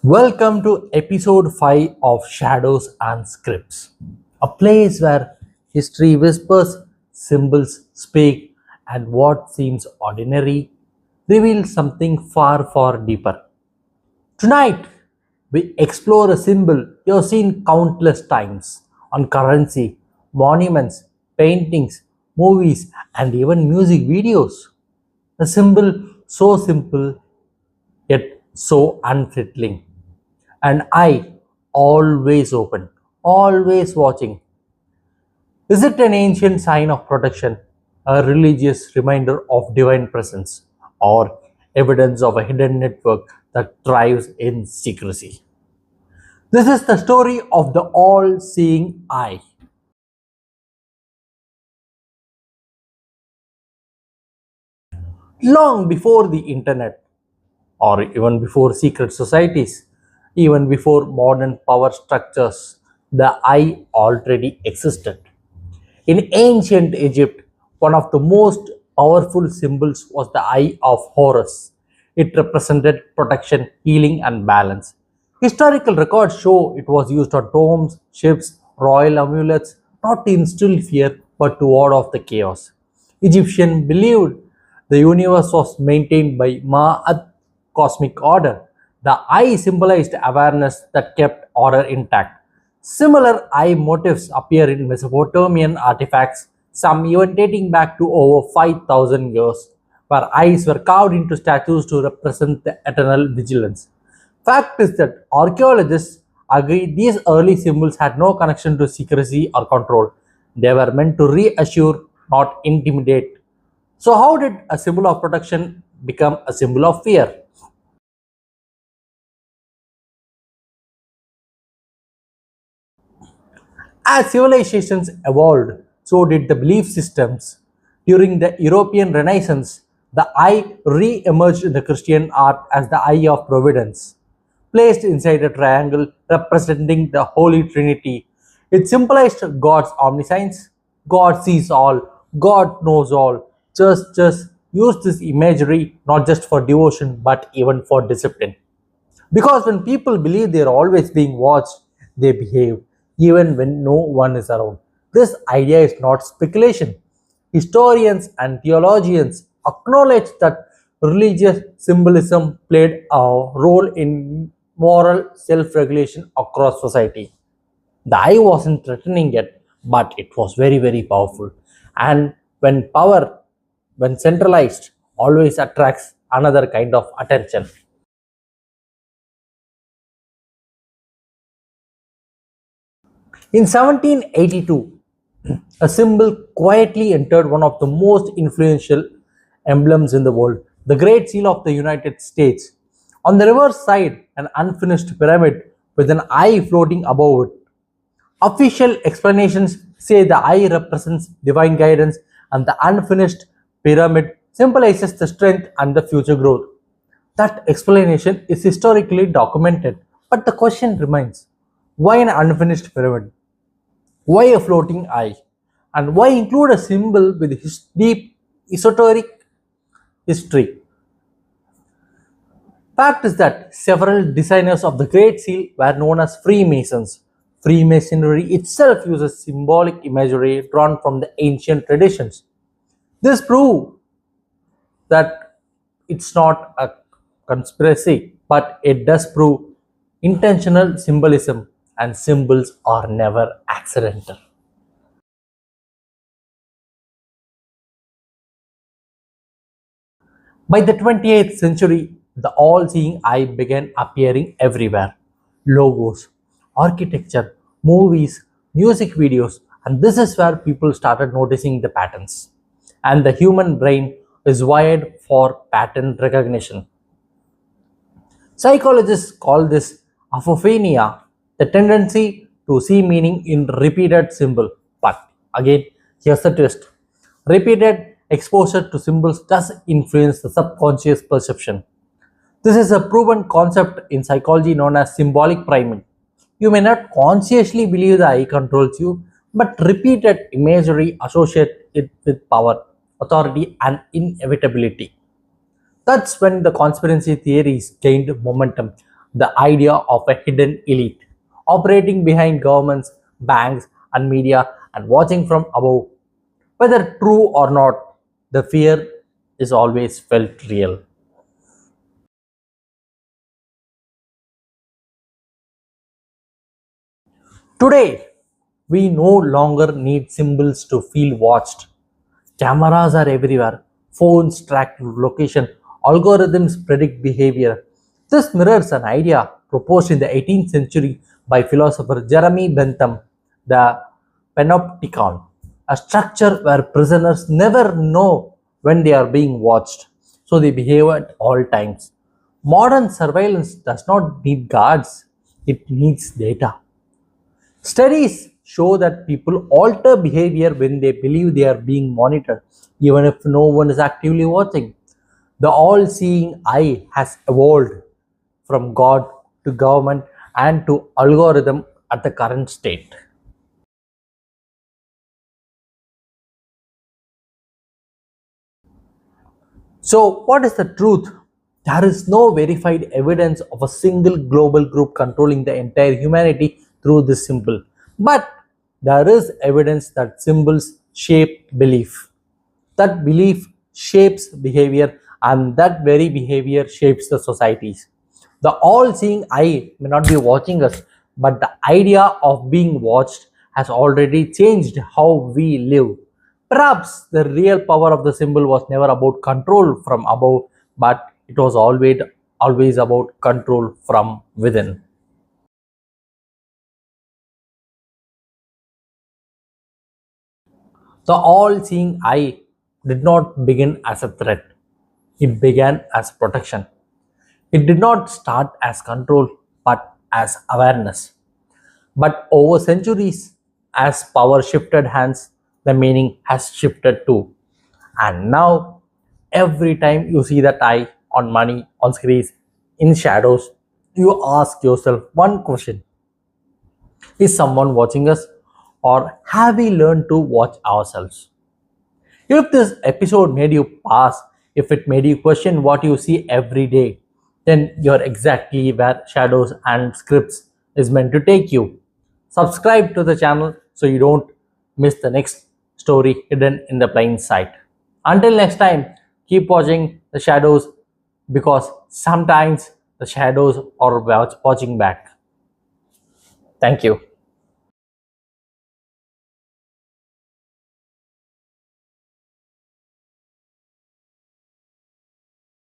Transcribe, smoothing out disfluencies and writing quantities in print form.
Welcome to episode 5 of Shadows and Scripts, a place where history whispers, symbols speak, and what seems ordinary reveals something far, far deeper. Tonight, we explore a symbol you've seen countless times on currency, monuments, paintings, movies, and even music videos. A symbol so simple yet so unsettling. And I, always open, always watching. Is it an ancient sign of protection, a religious reminder of divine presence, or evidence of a hidden network that thrives in secrecy? This is the story of the all seeing eye. Long before the internet, or even before secret societies, even before modern power structures, the eye already existed. In ancient Egypt, one of the most powerful symbols was the Eye of Horus. It represented protection, healing, and balance. Historical records show it was used on tombs, ships, royal amulets, not to instill fear but to ward off the chaos. Egyptians believed the universe was maintained by Ma'at, cosmic order. The eye symbolized awareness that kept order intact. Similar eye motifs appear in Mesopotamian artifacts, some even dating back to over 5,000 years, where eyes were carved into statues to represent the eternal vigilance. Fact is that archaeologists agree these early symbols had no connection to secrecy or control. They were meant to reassure, not intimidate. So, how did a symbol of protection become a symbol of fear? As civilizations evolved, so did the belief systems. During the European Renaissance, the eye re emerged in the Christian art as the eye of providence. Placed inside a triangle representing the Holy Trinity, it symbolized God's omniscience. God sees all, God knows all. Just use this imagery not just for devotion but even for discipline. Because when people believe they are always being watched, they behave even when no one is around. This idea is not speculation. Historians and theologians acknowledge that religious symbolism played a role in moral self regulation across society. The eye wasn't threatening yet, but it was very, very powerful. And when power, when centralized, always attracts another kind of attention. In 1782, a symbol quietly entered one of the most influential emblems in the world, the Great Seal of the United States. On the reverse side, an unfinished pyramid with an eye floating above it. Official explanations say the eye represents divine guidance and the unfinished pyramid symbolizes the strength and the future growth. That explanation is historically documented, but the question remains, why an unfinished pyramid? Why a floating eye? And why include a symbol with deep esoteric history? Fact is that several designers of the Great Seal were known as Freemasons. Freemasonry itself uses symbolic imagery drawn from the ancient traditions. This proves that it's not a conspiracy, but it does prove intentional symbolism, and symbols are never accidental. By the 28th century, the all seeing eye began appearing everywhere. Logos, architecture, movies, music videos, and this is where people started noticing the patterns. And the human brain is wired for pattern recognition. Psychologists call this aphophenia, the tendency to see meaning in repeated symbol. But again, here's the twist. Repeated exposure to symbols does influence the subconscious perception. This is a proven concept in psychology known as symbolic priming. You may not consciously believe the eye controls you, but repeated imagery associate it with power, authority, and inevitability. That's when the conspiracy theories gained momentum. the idea of a hidden elite operating behind governments, banks, and media and watching from above. Whether true or not, the fear is always felt real. Today, we no longer need symbols to feel watched. Cameras are everywhere. Phones track location. Algorithms predict behavior. This mirrors an idea proposed in the 18th century by philosopher Jeremy Bentham, the panopticon, a structure where prisoners never know when they are being watched, so they behave at all times. Modern surveillance does not need guards, it needs data. Studies show that people alter behavior when they believe they are being monitored, even if no one is actively watching. The all seeing eye has evolved from God to government and to algorithm at the current state. So, what is the truth? There is no verified evidence of a single global group controlling the entire humanity through this symbol. But there is evidence that symbols shape belief. That belief shapes behavior, and that very behavior shapes the societies. The all seeing eye may not be watching us, but the idea of being watched has already changed how we live. Perhaps the real power of the symbol was never about control from above, but it was always about control from within. The all seeing eye did not begin as a threat, it began as protection. It did not start as control but as awareness. But over centuries, as power shifted hands, the meaning has shifted too. And now, every time you see that eye on money, on screens, in shadows, you ask yourself one question: is someone watching us, or have we learned to watch ourselves? If this episode made you pause, if it made you question what you see every day, then you're exactly where shadows and scripts is meant to take you. Subscribe to the channel so you don't miss the next story hidden in the plain sight. Until next time, keep watching the shadows because sometimes the shadows are watching back. Thank you.